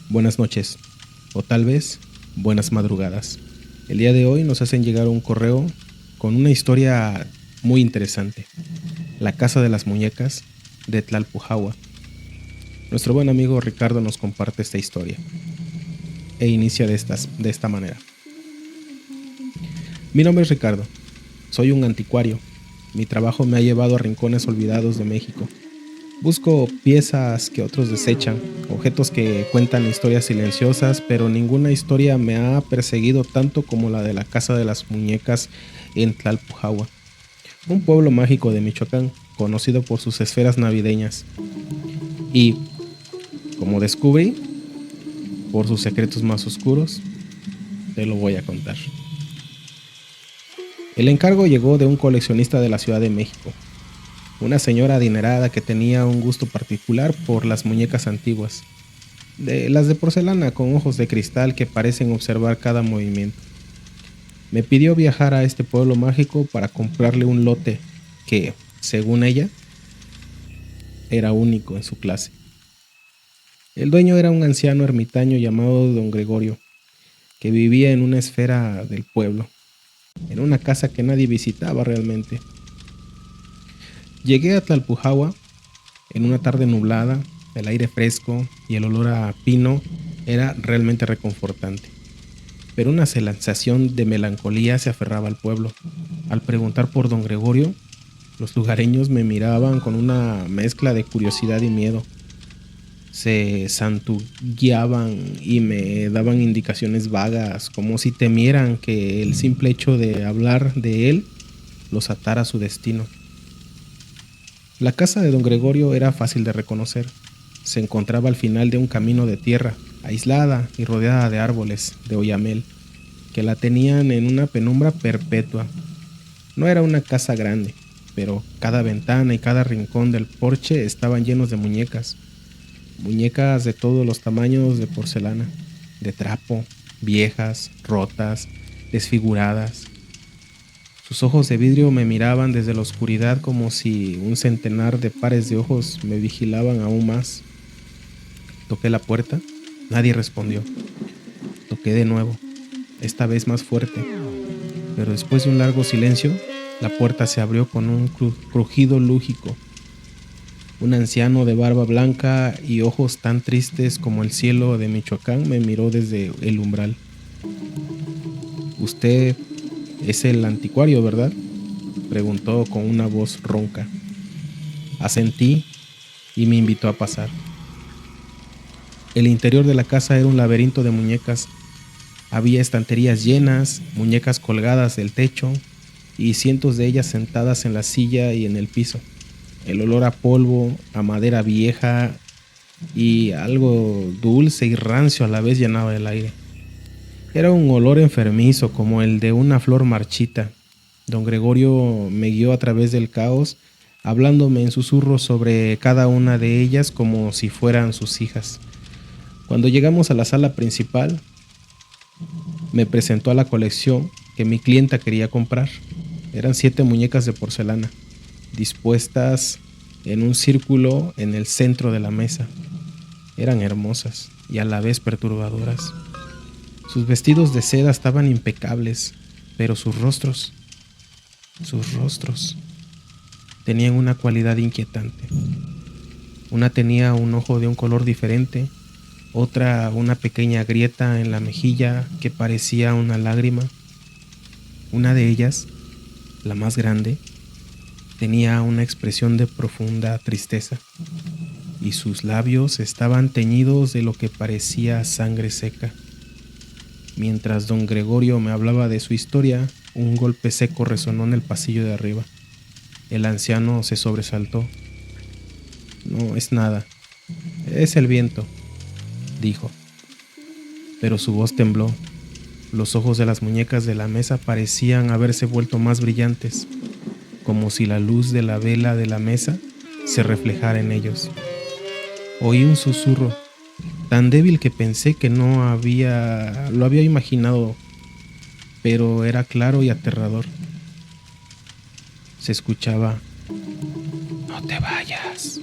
Buenas noches, o tal vez buenas madrugadas. El día de hoy nos hacen llegar un correo con una historia muy interesante. La Casa de las Muñecas de Tlalpujahua. Nuestro buen amigo Ricardo nos comparte esta historia e inicia de esta manera. Mi nombre es Ricardo, soy un anticuario. Mi trabajo me ha llevado a rincones olvidados de México. Busco piezas que otros desechan, objetos que cuentan historias silenciosas, pero ninguna historia me ha perseguido tanto como la de la Casa de las Muñecas en Tlalpujahua, un pueblo mágico de Michoacán, conocido por sus esferas navideñas y, como descubrí, por sus secretos más oscuros. Te lo voy a contar. El encargo llegó de un coleccionista de la Ciudad de México, una señora adinerada que tenía un gusto particular por las muñecas antiguas, de las de porcelana con ojos de cristal que parecen observar cada movimiento. Me pidió viajar a este pueblo mágico para comprarle un lote que, según ella, era único en su clase. El dueño era un anciano ermitaño llamado Don Gregorio, que vivía en una esfera del pueblo, en una casa que nadie visitaba realmente. Llegué a Tlalpujahua en una tarde nublada, el aire fresco y el olor a pino era realmente reconfortante. Pero una sensación de melancolía se aferraba al pueblo. Al preguntar por don Gregorio, los lugareños me miraban con una mezcla de curiosidad y miedo. Se santugueaban y me daban indicaciones vagas, como si temieran que el simple hecho de hablar de él los atara a su destino. La casa de don Gregorio era fácil de reconocer. Se encontraba al final de un camino de tierra, aislada y rodeada de árboles de oyamel, que la tenían en una penumbra perpetua. No era una casa grande, pero cada ventana y cada rincón del porche estaban llenos de muñecas. Muñecas de todos los tamaños de porcelana, de trapo, viejas, rotas, desfiguradas. Sus ojos de vidrio me miraban desde la oscuridad como si un centenar de pares de ojos me vigilaban aún más. Toqué la puerta, nadie respondió. Toqué de nuevo, esta vez más fuerte, pero después de un largo silencio, la puerta se abrió con un crujido lúgico. Un anciano de barba blanca y ojos tan tristes como el cielo de Michoacán me miró desde el umbral. «Usted es el anticuario, ¿verdad?», preguntó con una voz ronca. Asentí y me invitó a pasar. El interior de la casa era un laberinto de muñecas. Había estanterías llenas, muñecas colgadas del techo y cientos de ellas sentadas en la silla y en el piso. El olor a polvo, a madera vieja y algo dulce y rancio a la vez llenaba el aire. Era un olor enfermizo como el de una flor marchita. Don Gregorio me guió a través del caos, hablándome en susurros sobre cada una de ellas como si fueran sus hijas. Cuando llegamos a la sala principal, me presentó a la colección que mi clienta quería comprar. Eran 7 muñecas de porcelana, dispuestas en un círculo en el centro de la mesa. Eran hermosas y a la vez perturbadoras. Sus vestidos de seda estaban impecables, pero sus rostros tenían una cualidad inquietante. Una tenía un ojo de un color diferente, otra una pequeña grieta en la mejilla que parecía una lágrima. Una de ellas, la más grande, tenía una expresión de profunda tristeza y sus labios estaban teñidos de lo que parecía sangre seca. Mientras don Gregorio me hablaba de su historia, un golpe seco resonó en el pasillo de arriba. El anciano se sobresaltó. «No es nada, es el viento», dijo. Pero su voz tembló. Los ojos de las muñecas de la mesa parecían haberse vuelto más brillantes, como si la luz de la vela de la mesa se reflejara en ellos. Oí un susurro tan débil que pensé que lo había imaginado, pero era claro y aterrador. Se escuchaba: «No te vayas».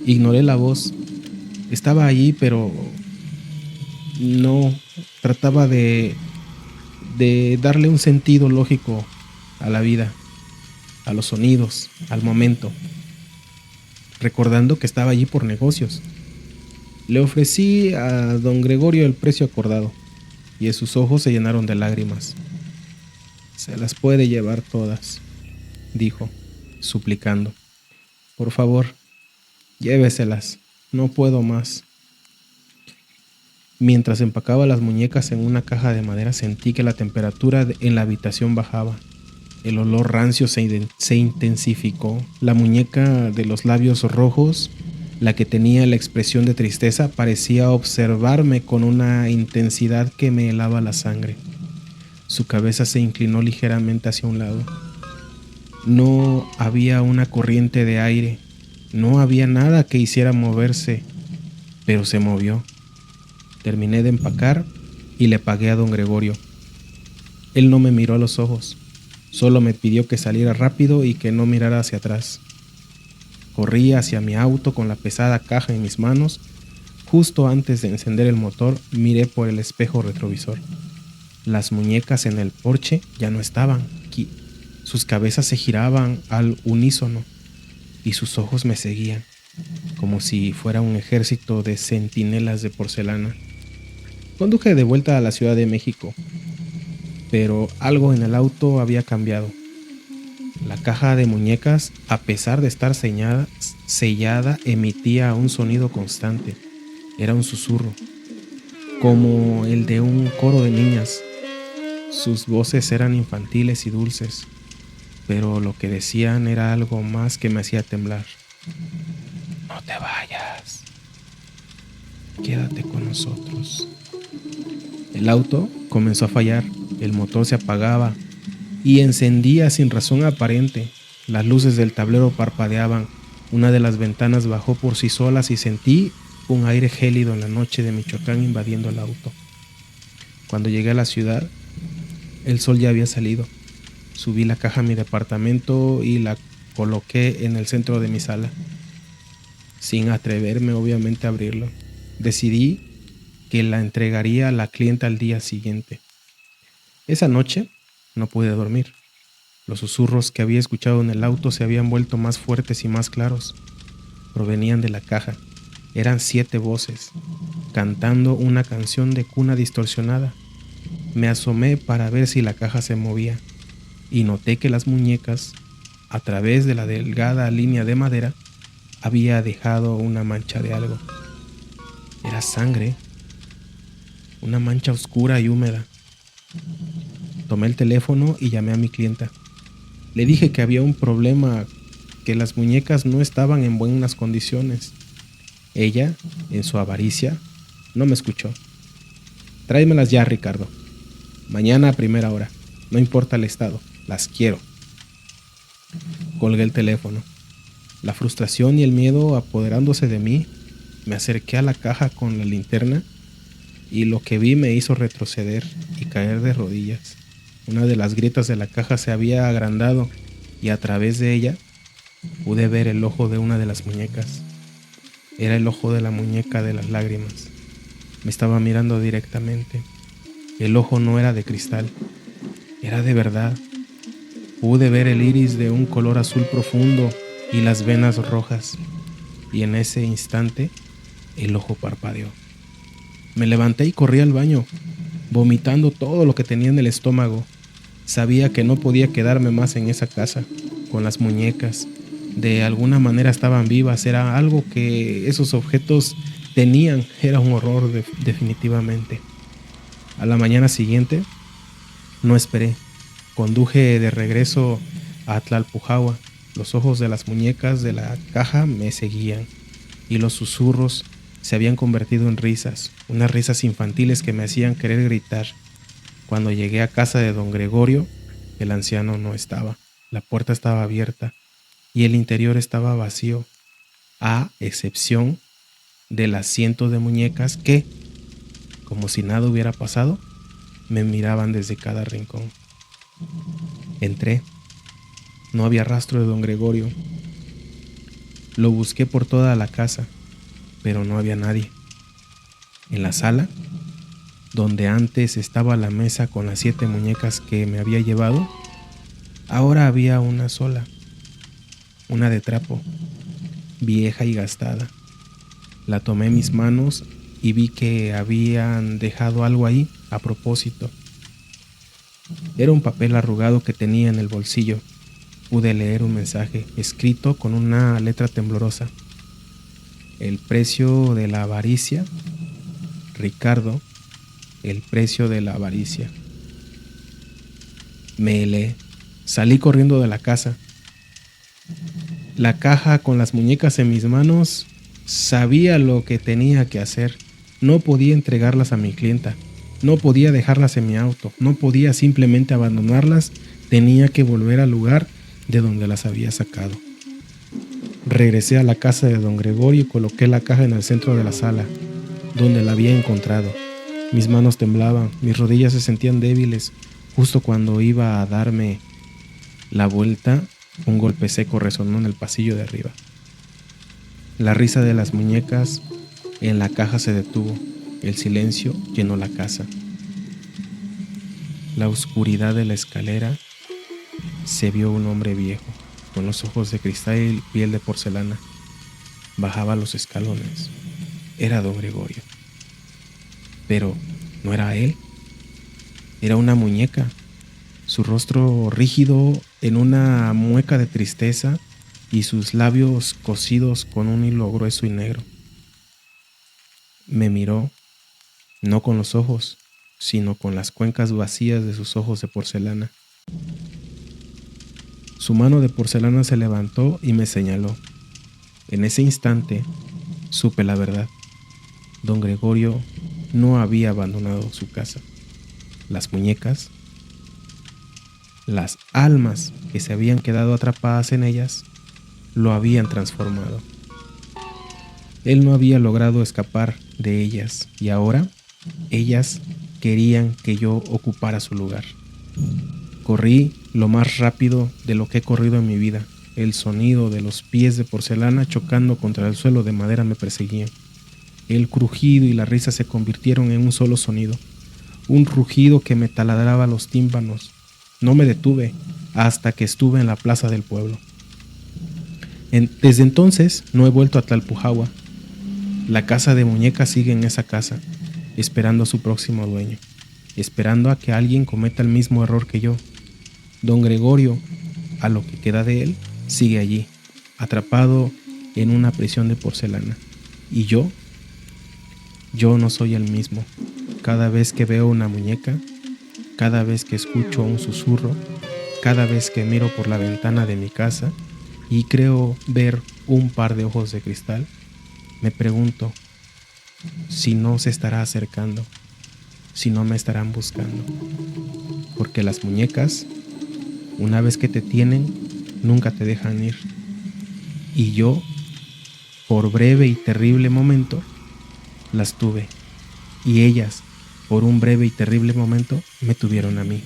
Ignoré la voz. Estaba allí, pero no trataba de darle un sentido lógico a la vida, a los sonidos, al momento, recordando que estaba allí por negocios. Le ofrecí a don Gregorio el precio acordado, y sus ojos se llenaron de lágrimas. Se las puede llevar todas, dijo, suplicando. Por favor, lléveselas, no puedo más. Mientras empacaba las muñecas en una caja de madera, sentí que la temperatura en la habitación bajaba. El olor rancio se intensificó. La muñeca de los labios rojos, la que tenía la expresión de tristeza, parecía observarme con una intensidad que me helaba la sangre. Su cabeza se inclinó ligeramente hacia un lado. No había una corriente de aire, no había nada que hiciera moverse, pero se movió. Terminé de empacar y le pagué a don Gregorio. Él no me miró a los ojos, solo me pidió que saliera rápido y que no mirara hacia atrás. Corrí hacia mi auto con la pesada caja en mis manos. Justo antes de encender el motor, miré por el espejo retrovisor. Las muñecas en el porche ya no estaban. Sus cabezas se giraban al unísono y sus ojos me seguían, como si fuera un ejército de centinelas de porcelana. Conduje de vuelta a la Ciudad de México, pero algo en el auto había cambiado. La caja de muñecas, a pesar de estar sellada, emitía un sonido constante. Era un susurro, como el de un coro de niñas. Sus voces eran infantiles y dulces, pero lo que decían era algo más que me hacía temblar. No te vayas, quédate con nosotros. El auto comenzó a fallar, el motor se apagaba y encendía sin razón aparente. Las luces del tablero parpadeaban, una de las ventanas bajó por sí solas y sentí un aire gélido en la noche de Michoacán invadiendo el auto. Cuando llegué a la ciudad, el sol ya había salido. Subí la caja a mi departamento y la coloqué en el centro de mi sala, sin atreverme obviamente a abrirlo. Decidí que la entregaría a la clienta al día siguiente. Esa noche no pude dormir. Los susurros que había escuchado en el auto se habían vuelto más fuertes y más claros. Provenían de la caja. Eran 7 voces, cantando una canción de cuna distorsionada. Me asomé para ver si la caja se movía y noté que las muñecas, a través de la delgada línea de madera, había dejado una mancha de algo. Era sangre, una mancha oscura y húmeda. Tomé el teléfono y llamé a mi clienta. Le dije que había un problema, que las muñecas no estaban en buenas condiciones. Ella, en su avaricia, no me escuchó. Tráemelas ya, Ricardo. Mañana a primera hora. No importa el estado. Las quiero. Colgué el teléfono. La frustración y el miedo apoderándose de mí, me acerqué a la caja con la linterna y lo que vi me hizo retroceder y caer de rodillas. Una de las grietas de la caja se había agrandado y a través de ella pude ver el ojo de una de las muñecas. Era el ojo de la muñeca de las lágrimas. Me estaba mirando directamente. El ojo no era de cristal, era de verdad. Pude ver el iris de un color azul profundo y las venas rojas, y en ese instante el ojo parpadeó. Me levanté y corrí al baño, vomitando todo lo que tenía en el estómago. Sabía que no podía quedarme más en esa casa, con las muñecas. De alguna manera estaban vivas, era algo que esos objetos tenían, era un horror definitivamente. A la mañana siguiente, no esperé. Conduje de regreso a Tlalpujahua. Los ojos de las muñecas de la caja me seguían y los susurros se habían convertido en risas, unas risas infantiles que me hacían querer gritar. Cuando llegué a casa de don Gregorio, el anciano no estaba. La puerta estaba abierta y el interior estaba vacío, a excepción de las cientos de muñecas que, como si nada hubiera pasado, me miraban desde cada rincón. Entré. No había rastro de don Gregorio. Lo busqué por toda la casa. pero no había nadie. En la sala, donde antes estaba la mesa con las 7 muñecas que me había llevado, ahora había una sola, una de trapo, vieja y gastada. La tomé en mis manos y vi que habían dejado algo ahí a propósito. Era un papel arrugado que tenía en el bolsillo. Pude leer un mensaje escrito con una letra temblorosa. El precio de la avaricia. Ricardo, el precio de la avaricia. Me helé. Salí corriendo de la casa. La caja con las muñecas en mis manos. Sabía lo que tenía que hacer. No podía entregarlas a mi clienta. No podía dejarlas en mi auto. No podía simplemente abandonarlas. Tenía que volver al lugar de donde las había sacado. Regresé a la casa de don Gregorio y coloqué la caja en el centro de la sala, donde la había encontrado. Mis manos temblaban, mis rodillas se sentían débiles. Justo cuando iba a darme la vuelta, un golpe seco resonó en el pasillo de arriba. La risa de las muñecas en la caja se detuvo. El silencio llenó la casa. La oscuridad de la escalera. Se vio un hombre viejo, con los ojos de cristal y piel de porcelana. Bajaba los escalones. Era don Gregorio. Pero no era él. Era una muñeca. Su rostro rígido en una mueca de tristeza y sus labios cosidos con un hilo grueso y negro. Me miró, no con los ojos, sino con las cuencas vacías de sus ojos de porcelana. Su mano de porcelana se levantó y me señaló. En ese instante supe la verdad. Don Gregorio no había abandonado su casa. Las muñecas, las almas que se habían quedado atrapadas en ellas, lo habían transformado. Él no había logrado escapar de ellas y ahora ellas querían que yo ocupara su lugar. Corrí lo más rápido de lo que he corrido en mi vida. El sonido de los pies de porcelana chocando contra el suelo de madera me perseguía. El crujido y la risa se convirtieron en un solo sonido, un rugido que me taladraba los tímpanos. No me detuve hasta que estuve en la plaza del pueblo. Desde entonces no he vuelto a Tlalpujahua. La casa de muñecas sigue en esa casa, esperando a su próximo dueño, esperando a que alguien cometa el mismo error que yo. Don Gregorio, a lo que queda de él, sigue allí, atrapado en una prisión de porcelana. Y yo no soy el mismo. Cada vez que veo una muñeca, cada vez que escucho un susurro, cada vez que miro por la ventana de mi casa y creo ver un par de ojos de cristal, me pregunto si no se estará acercando, si no me estarán buscando. Porque las muñecas, una vez que te tienen, nunca te dejan ir. Y yo, por breve y terrible momento, las tuve. Y ellas, por un breve y terrible momento, me tuvieron a mí.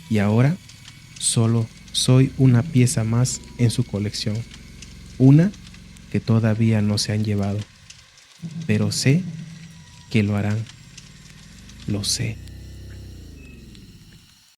Y ahora, solo soy una pieza más en su colección. Una que todavía no se han llevado. Pero sé que lo harán. Lo sé.